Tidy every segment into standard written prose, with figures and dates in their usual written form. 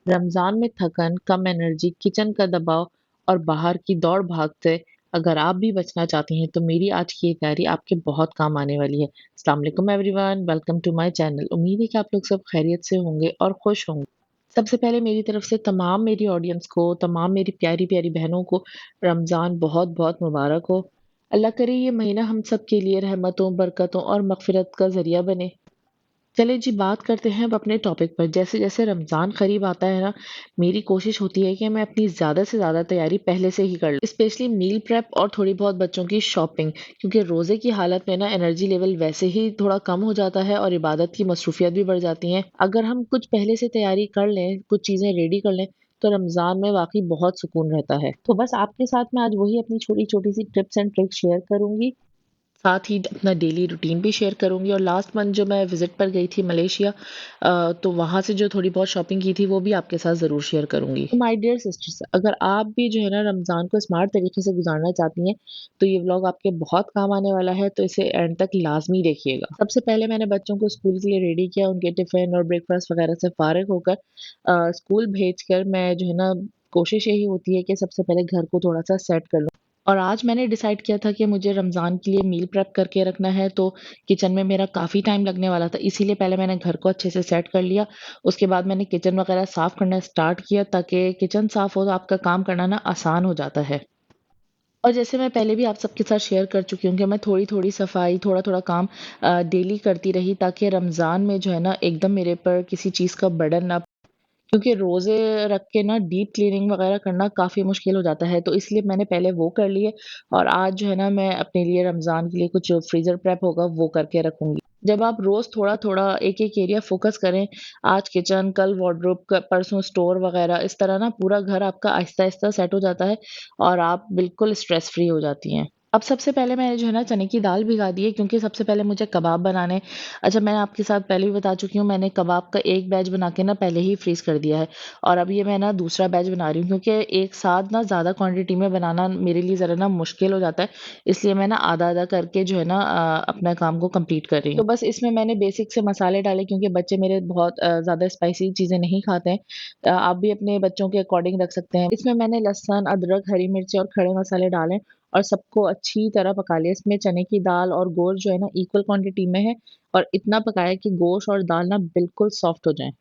रमज़ान में थकन, कम energy, kitchen का दबाव और बाहर की दौड़-भाग से अगर आप भी बचना चाहती हैं, तो मेरी आज की ये डायरी आपके बहुत काम आने वाली है। अस्सलाम वालेकुम everyone, welcome to my channel. उम्मीद है कि आप लोग सब खैरियत से होंगे और खुश होंगे। सबसे पहले मेरी तरफ से तमाम मेरी ऑडियंस को, तमाम मेरी प्यारी-प्यारी बहनों को रमज़ान बहुत-बहुत मुबारक हो। अल्लाह करे ये महीना हम सब के लिए रहमतों, बरकतों और मग़फ़िरत का ज़रिया बने। चलिए जी बात करते हैं अब अपने टॉपिक पर। जैसे-जैसे रमज़ान करीब आता है ना, मेरी कोशिश होती है कि मैं अपनी ज़्यादा से ज़्यादा तैयारी पहले से ही कर लूँ। स्पेशली मील प्रेप और थोड़ी बहुत बच्चों की शॉपिंग, क्योंकि रोज़े की हालत में ना एनर्जी लेवल वैसे ही थोड़ा कम हो जाता है और इबादत की मसरूफियत भी बढ़ जाती हैं। अगर हम कुछ पहले से तैयारी कर लें, कुछ चीज़ें रेडी कर लें, तो रमज़ान में वाक़ई बहुत सुकून रहता है। तो बस आपके साथ मैं आज वही अपनी छोटी-छोटी सी टिप्स एंड ट्रिक्स शेयर करूँगी। साथ ही अपना डेली रूटीन भी शेयर करूँगी और लास्ट मंथ जो मैं विज़िट पर गई थी मलेशिया तो वहाँ से जो थोड़ी बहुत शॉपिंग की थी वो भी आपके साथ ज़रूर शेयर करूँगी। तो माय डियर सिस्टर्स, अगर आप भी जो है ना रमज़ान को स्मार्ट तरीके से गुज़ारना चाहती हैं, तो ये व्लॉग आपके बहुत काम आने वाला है, तो इसे एंड तक लाज़मी देखिएगा। सबसे पहले मैंने बच्चों को स्कूल के लिए रेडी किया, उनके टिफ़िन और ब्रेकफ़ास्ट वग़ैरह से फ़ारिग होकर स्कूल भेजकर मैं जो है ना कोशिश यही होती है कि सबसे पहले घर को थोड़ा-सा सेट कर लूँ। और आज मैंने डिसाइड किया था कि मुझे रमज़ान के लिए मील प्रेप करके रखना है, तो किचन में मेरा काफ़ी टाइम लगने वाला था, इसीलिए पहले मैंने घर को अच्छे से सेट कर लिया। उसके बाद मैंने किचन वगैरह साफ़ करना स्टार्ट किया ताकि किचन साफ़ हो तो आपका काम करना ना आसान हो जाता है। और जैसे मैं पहले भी आप सबके साथ शेयर कर चुकी हूँ कि मैं थोड़ी-थोड़ी सफाई, थोड़ा-थोड़ा काम डेली करती रही ताकि रमज़ान में जो है ना एकदम मेरे पर किसी चीज़ का बर्डन ना, क्योंकि रोज़े रख के ना डीप क्लीनिंग वग़ैरह करना काफ़ी मुश्किल हो जाता है, तो इसलिए मैंने पहले वो कर लिए और आज जो है ना मैं अपने लिए रमज़ान के लिए कुछ फ्रीज़र प्रेप होगा वो करके रखूँगी। जब आप रोज़ थोड़ा-थोड़ा, एक-एक एरिया फ़ोकस करें, आज किचन, कल वार्डरोब, क परसों स्टोर वग़ैरह, इस तरह ना पूरा घर आपका आहिस्ता-आहिस्ता सेट हो जाता है और आप बिल्कुल स्ट्रेस फ्री हो जाती हैं। अब सबसे पहले मैंने जो है ना चने की दाल भिगा दी है क्योंकि सबसे पहले मुझे कबाब बनाने। अच्छा, मैं आपके साथ पहले भी बता चुकी हूँ, मैंने कबाब का एक बैच बना के ना पहले ही फ्रीज़ कर दिया है और अब ये मैं ना दूसरा बैच बना रही हूँ क्योंकि एक साथ ना ज़्यादा क्वांटिटी में बनाना मेरे लिए ज़रा ना मुश्किल हो जाता है। इसलिए मैं ना आधा-आधा करके जो है ना अपना काम को कंप्लीट कर रही हूँ। तो बस इसमें मैंने बेसिक से मसाले डाले क्योंकि बच्चे मेरे बहुत ज़्यादा स्पाइसी चीज़ें नहीं खाते हैं। आप भी अपने बच्चों के अकॉर्डिंग रख सकते हैं। इसमें मैंने लहसुन, अदरक, हरी मिर्ची और खड़े मसाले डाले और सबको अच्छी तरह पका लिया। इसमें चने की दाल और गोश्त जो है ना इक्वल क्वांटिटी में है और इतना पकाया कि गोश्त और दाल ना बिल्कुल सॉफ्ट हो जाएँ।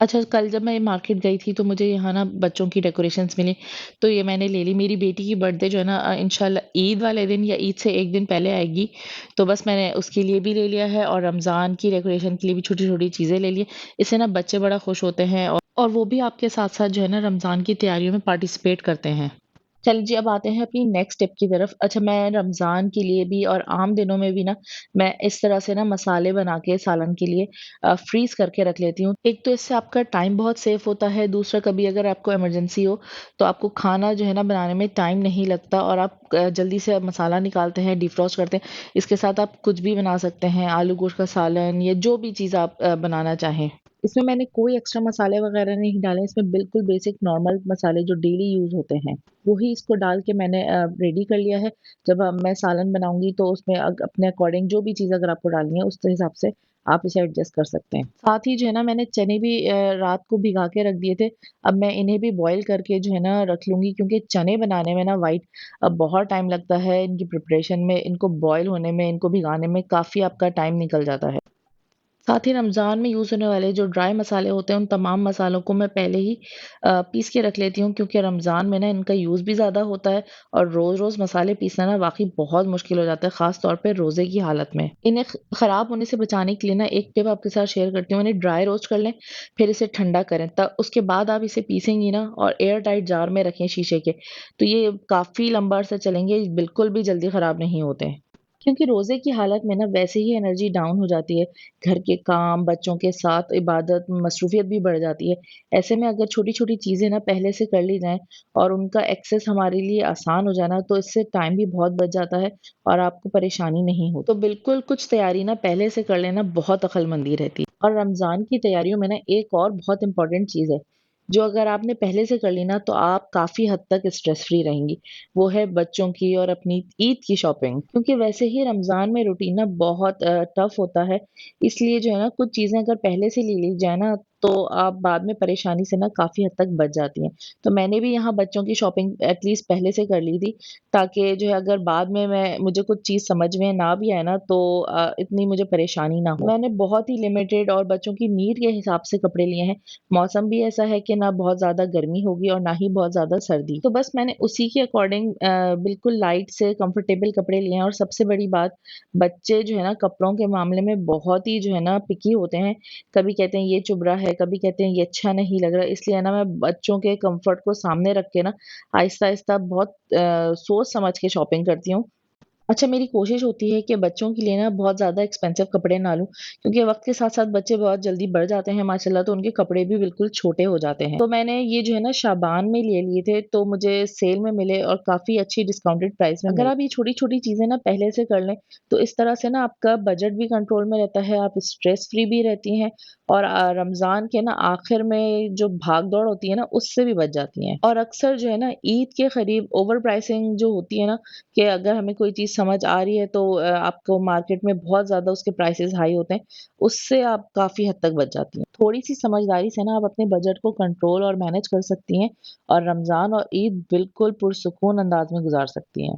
अच्छा, कल जब मैं मार्केट गई थी तो मुझे यहाँ ना बच्चों की डेकोरेशंस मिली, तो ये मैंने ले ली। मेरी बेटी की बर्थडे जो है ना इंशाल्लाह ईद वाले दिन या ईद से 1 दिन पहले आएगी, तो बस मैंने उसके लिए भी ले लिया है और रमज़ान की डेकोरेशन के लिए भी छोटी-छोटी चीज़ें ले ली हैं। इससे ना बच्चे बड़ा खुश होते हैं और वो भी आपके साथ-साथ जो है ना रमज़ान की तैयारियों में पार्टिसिपेट करते हैं। चलिए जी, अब आते हैं अपनी नेक्स्ट स्टेप की तरफ। अच्छा, मैं रमज़ान के लिए भी और आम दिनों में भी ना, मैं इस तरह से ना मसाले बना के सालन के लिए फ्रीज़ करके रख लेती हूँ। एक तो इससे आपका टाइम बहुत सेव होता है, दूसरा कभी अगर आपको इमरजेंसी हो, तो आपको खाना जो है ना बनाने में टाइम नहीं लगता और आप जल्दी से मसाला निकालते हैं, डिफ्रॉस्ट करते हैं। इसके साथ आप कुछ भी बना सकते हैं, आलू गोश्त का सालन या जो भी चीज़ आप बनाना चाहें। इसमें मैंने कोई एक्स्ट्रा मसाले वगैरह नहीं डाले, इसमें बिल्कुल बेसिक नॉर्मल मसाले जो डेली यूज़ होते हैं, वही इसको डाल के मैंने रेडी कर लिया है। जब मैं सालन बनाऊँगी तो उसमें अपने अकॉर्डिंग जो भी चीज़ अगर आपको डालनी है उस हिसाब से आप इसे एडजस्ट कर सकते हैं। साथ ही जो है ना मैंने चने भी रात को भिगा के रख दिए थे। अब मैं इन्हें भी बॉयल करके जो है ना रख लूँगी क्योंकि चने बनाने में ना व्हाइट बहुत टाइम लगता है, इनकी प्रिपरेशन में, इनको बॉयल होने में, इनको भिगाने में काफ़ी आपका टाइम निकल जाता है। साथ ही रमज़ान में यूज़ होने वाले जो ड्राई मसाले होते हैं, उन तमाम मसालों को मैं पहले ही पीस के रख लेती हूँ क्योंकि रमज़ान में ना इनका यूज़ भी ज़्यादा होता है और रोज़-रोज़ मसाले पीसना ना वाक़ई बहुत मुश्किल हो जाता है, ख़ास तौर पे रोज़े की हालत में। इन्हें ख़राब होने से बचाने के लिए ना एक टिप आपके साथ शेयर करती हूँ, इन्हें ड्राई रोस्ट कर लें, फिर इसे ठंडा करें, त उसके बाद आप इसे पीसेंगी ना और एयर टाइट जार में रखें शीशे के, तो ये काफ़ी लंबा अरसा चलेंगे, बिल्कुल भी जल्दी ख़राब नहीं होते। क्योंकि रोज़े की हालत में ना वैसे ही एनर्जी डाउन हो जाती है, घर के काम, बच्चों के साथ इबादत, मसरूफ़ियत भी बढ़ जाती है। ऐसे में अगर छोटी-छोटी चीज़ें ना पहले से कर ली जाएँ और उनका एक्सेस हमारे लिए आसान हो जाए ना, तो इससे टाइम भी बहुत बच जाता है और आपको परेशानी नहीं हो। तो बिल्कुल कुछ तैयारी ना पहले से कर लेना बहुत अक़लमंदी रहती है। और रमज़ान की तैयारियों में ना एक और बहुत इम्पोर्टेंट चीज़ है, जो अगर आपने पहले से कर ली ना, तो आप काफ़ी हद तक स्ट्रेस फ्री रहेंगी। वो है बच्चों की और अपनी ईद की शॉपिंग। क्योंकि वैसे ही रमज़ान में रूटीन ना बहुत टफ़ होता है, इसलिए जो है ना कुछ चीज़ें अगर पहले से ले ली जाए ना, तो आप बाद में परेशानी से ना काफ़ी हद तक बच जाती हैं। तो मैंने भी यहाँ बच्चों की शॉपिंग एटलीस्ट पहले से कर ली थी, ताकि जो है अगर बाद में मैं मुझे कुछ चीज़ समझ में ना भी आए ना तो इतनी मुझे परेशानी ना हो। मैंने बहुत ही लिमिटेड और बच्चों की नीड के हिसाब से कपड़े लिए हैं। मौसम भी ऐसा है कि ना बहुत ज़्यादा गर्मी होगी और ना ही बहुत ज़्यादा सर्दी। तो बस मैंने उसी के अकॉर्डिंग बिल्कुल लाइट से कंफर्टेबल कपड़े लिए हैं और सबसे बड़ी बात, बच्चे जो है ना कपड़ों के मामले में बहुत ही जो है ना पिकी होते हैं। कभी कहते हैं ये चुभ रहा है, कभी कहते हैं ये अच्छा नहीं लग रहा है। इसलिए ना मैं बच्चों के कम्फर्ट को सामने रख के ना आहिस्ता-आहिस्ता बहुत सोच समझ के शॉपिंग करती हूँ। अच्छा, मेरी कोशिश होती है कि बच्चों के लिए ना बहुत ज़्यादा एक्सपेंसिव कपड़े ना लूँ, क्योंकि वक़्त के साथ-साथ बच्चे बहुत जल्दी बढ़ जाते हैं माशाल्लाह, तो उनके कपड़े भी बिल्कुल छोटे हो जाते हैं। तो मैंने ये जो है ना शाबान में ले लिए थे, तो मुझे सेल में मिले और काफ़ी अच्छी डिस्काउंटेड प्राइस में मिले। अगर आप ये छोटी-छोटी चीज़ें ना पहले से कर लें, तो इस तरह से ना आपका बजट भी कंट्रोल में रहता है, आप स्ट्रेस फ्री भी रहती हैं और रमज़ान के ना आखिर में जो भाग-दौड़ होती है ना, उससे भी बच जाती हैं। और अक्सर जो है ना ईद के करीब ओवर प्राइसिंग जो होती है ना, कि अगर हमें कोई चीज़ समझ आ रही है तो आपको मार्केट में बहुत ज़्यादा उसके प्राइसेज़ हाई होते हैं, उससे आप काफ़ी हद तक बच जाती हैं। थोड़ी-सी समझदारी से ना आप अपने बजट को कंट्रोल और मैनेज कर सकती हैं और रमज़ान और ईद बिल्कुल पुरसुकून अंदाज़ में गुज़ार सकती हैं।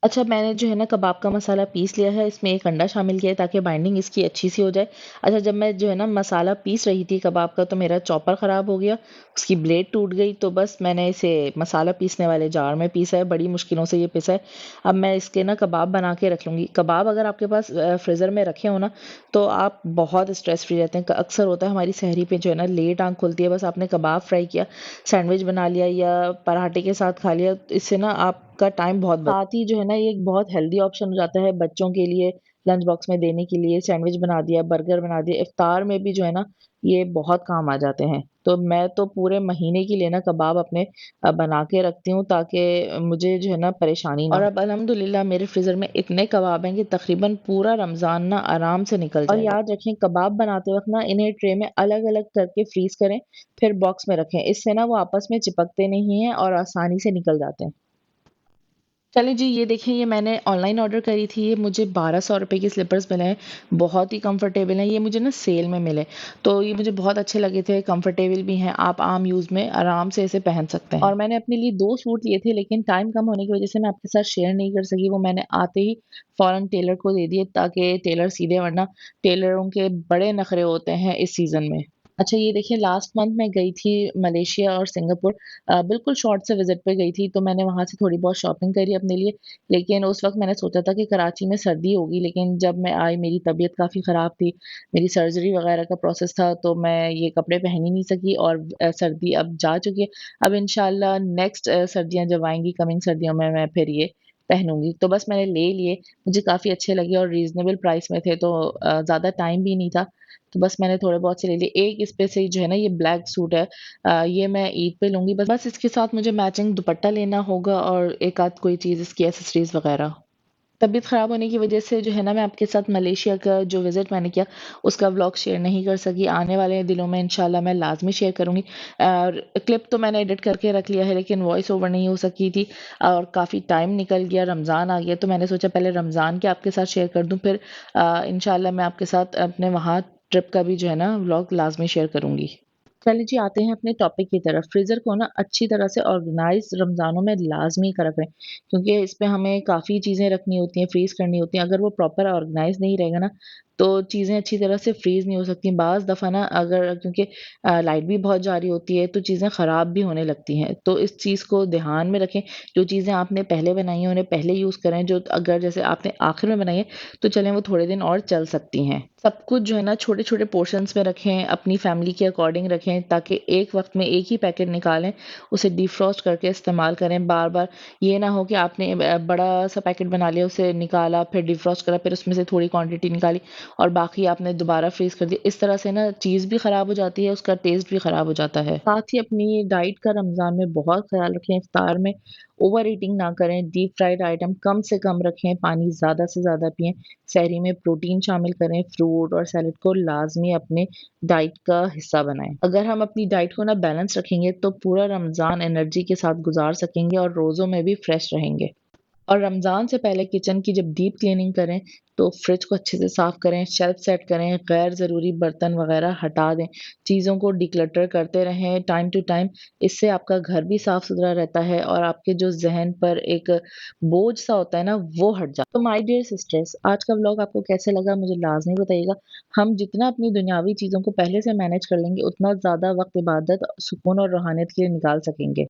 अच्छा, मैंने जो है ना कबाब का मसाला पीस लिया है, इसमें 1 अंडा शामिल किया है ताकि बाइंडिंग इसकी अच्छी-सी हो जाए। अच्छा, जब मैं जो है ना मसाला पीस रही थी कबाब का, तो मेरा चॉपर ख़राब हो गया, उसकी ब्लेड टूट गई, तो बस मैंने इसे मसाला पीसने वाले जार में पीसा है, बड़ी मुश्किलों से ये पिसा है। अब मैं इसके ना कबाब बना के रख लूँगी। कबाब अगर आपके पास फ्रीज़र में रखे हो ना, तो आप बहुत स्ट्रेस फ्री रहते हैं। क अक्सर होता है हमारी सहरी पे जो है ना लेट आँख खुलती है, बस आपने कबाब फ्राई किया, सैंडविच बना लिया या पराठे के साथ खा लिया, तो इससे ना आपका टाइम बहुत बच साथ ही जो है ना ये एक बहुत हेल्दी ऑप्शन हो जाता है बच्चों के लिए लंच बॉक्स में देने के लिए। सैंडविच बना दिया, बर्गर बना दिया, इफ्तार में भी जो है ना ये बहुत काम आ जाते हैं। तो मैं तो पूरे महीने के लिए ना कबाब अपने बना के रखती हूँ ताकि मुझे जो है ना परेशानी ना और हो। अब अल्हम्दुलिल्लाह मेरे फ्रीज़र में इतने कबाब हैं कि तकरीबन पूरा रमज़ान ना आराम से निकल और जाएगा। याद रखें कबाब बनाते वक़्त ना इन्हें ट्रे में अलग-अलग करके फ्रीज़ करें, फिर बॉक्स में रखें। इससे ना वो आपस में चिपकते नहीं हैं और आसानी से निकल जाते हैं। चलिए जी, ये देखिए ये मैंने ऑनलाइन ऑर्डर करी थी, ये मुझे ₹1200 के स्लीपर्स मिले हैं, बहुत ही कंफर्टेबल हैं, ये मुझे ना सेल में मिले, तो ये मुझे बहुत अच्छे लगे थे, कंफर्टेबल भी हैं, आप आम यूज़ में आराम से इसे पहन सकते हैं। और मैंने अपने लिए 2 सूट लिए थे, लेकिन टाइम कम होने की वजह से मैं आपके साथ शेयर नहीं कर सकी, वो मैंने आते ही फ़ौरन टेलर को दे दिए ताकि टेलर सी दे, वरना टेलरों के बड़े नखरे होते हैं इस सीज़न में। अच्छा, ये देखिए लास्ट मंथ मैं गई थी मलेशिया और सिंगापुर, बिल्कुल शॉर्ट से विज़िट पे गई थी, तो मैंने वहाँ से थोड़ी बहुत शॉपिंग करी अपने लिए। लेकिन उस वक़्त मैंने सोचा था कि कराची में सर्दी होगी, लेकिन जब मैं आई मेरी तबीयत काफ़ी ख़राब थी, मेरी सर्जरी वग़ैरह का प्रोसेस था, तो मैं ये कपड़े पहन ही नहीं सकी और सर्दी अब जा चुकी है। अब इंशाअल्लाह नेक्स्ट सर्दियाँ जब आएँगी, कमिंग सर्दियों में मैं फिर ये पहनूँगी। तो बस मैंने ले लिए, मुझे काफ़ी अच्छे लगे और रीज़नेबल प्राइस में थे, तो ज़्यादा टाइम भी नहीं था, तो बस मैंने थोड़े बहुत से ले लिए। एक इस पे से जो है ना ये ब्लैक सूट है, ये मैं ईद पे लूँगी, बस इसके साथ मुझे मैचिंग दुपट्टा लेना होगा और एक आध कोई चीज़ इसकी एक्सेसरीज़ वग़ैरह। तबीयत ख़राब होने की वज़ह से जो है ना मैं आपके साथ मलेशिया का जो विज़िट मैंने किया, उसका व्लॉग शेयर नहीं कर सकी। आने वाले दिनों में इंशाल्लाह मैं लाज़मी शेयर करूँगी। और क्लिप तो मैंने एडिट करके रख लिया है, लेकिन वॉइस ओवर नहीं हो सकी थी और काफ़ी टाइम निकल गया, रमज़ान आ गया, तो मैंने सोचा पहले रमज़ान के आपके साथ शेयर कर दूँ, फिर इंशाल्लाह मैं आपके साथ अपने वहाँ ट्रिप का भी जो है ना व्लॉग लाज़मी शेयर करूँगी। चलिए जी, आते हैं अपने टॉपिक की तरफ। फ्रीज़र को ना अच्छी तरह से ऑर्गेनाइज़ रमज़ानों में लाज़मी करा करें, क्योंकि इस पे हमें काफ़ी चीज़ें रखनी होती हैं, फ्रीज़ करनी होती हैं। अगर वो प्रॉपर ऑर्गेनाइज़ नहीं रहेगा ना, तो चीज़ें अच्छी तरह से फ्रीज़ नहीं हो सकती। बाज़ दफ़ा ना अगर क्योंकि लाइट भी बहुत जा रही होती है, तो चीज़ें ख़राब भी होने लगती हैं। तो इस चीज़ को ध्यान में रखें, जो चीज़ें आपने पहले बनाई हैं, उन्हें पहले यूज़ करें, जो अगर जैसे आपने आखिर में बनाई है, तो चलें वो थोड़े दिन और चल सकती हैं। सब कुछ जो है ना छोटे-छोटे पोर्शन्स में रखें, अपनी फैमिली के अकॉर्डिंग रखें ताकि एक वक़्त में एक ही पैकेट निकालें, उसे डिफ्रॉस्ट करके इस्तेमाल करें बार-बार। ये ना हो कि आपने बड़ा-सा पैकेट बना लिया, उसे निकाला, फिर डिफ्रॉस्ट करा, फिर उसमें से थोड़ी क्वांटिटी निकाली और बाकी आपने दोबारा फ्रीज़ कर दिया। इस तरह से ना चीज़ भी ख़राब हो जाती है, उसका टेस्ट भी ख़राब हो जाता है। साथ ही अपनी डाइट का रमज़ान में बहुत ख़्याल रखें, इफ्तार में ओवर ईटिंग ना करें, डीप फ्राइड आइटम कम से कम रखें, पानी ज़्यादा से ज़्यादा पिएँ। सहरी में प्रोटीन शामिल करें, फ्रूट और सैलेड को लाज़मी अपने डाइट का हिस्सा बनाएँ। अगर हम अपनी डाइट को ना बैलेंस रखेंगे तो पूरा रमज़ान एनर्जी के साथ गुज़ार सकेंगे और रोज़ों में भी फ्रेश रहेंगे। और रमज़ान से पहले किचन की जब डीप क्लीनिंग करें, तो फ्रिज को अच्छे से साफ़ करें, शेल्फ सेट करें, गैर ज़रूरी बर्तन वग़ैरह हटा दें, चीज़ों को डिक्लटर करते रहें टाइम टू टाइम। इससे आपका घर भी साफ़-सुथरा रहता है और आपके जो ज़हन पर एक बोझ-सा होता है ना, वो हट जाता है। तो माय डियर सिस्टर्स, आज का व्लॉग आपको कैसे लगा मुझे लाज़मी बताइएगा। हम जितना अपनी दुनियावी चीज़ों को पहले से मैनेज कर लेंगे, उतना ज़्यादा वक़्त इबादत, सुकून और रूहानियत के लिए निकाल सकेंगे।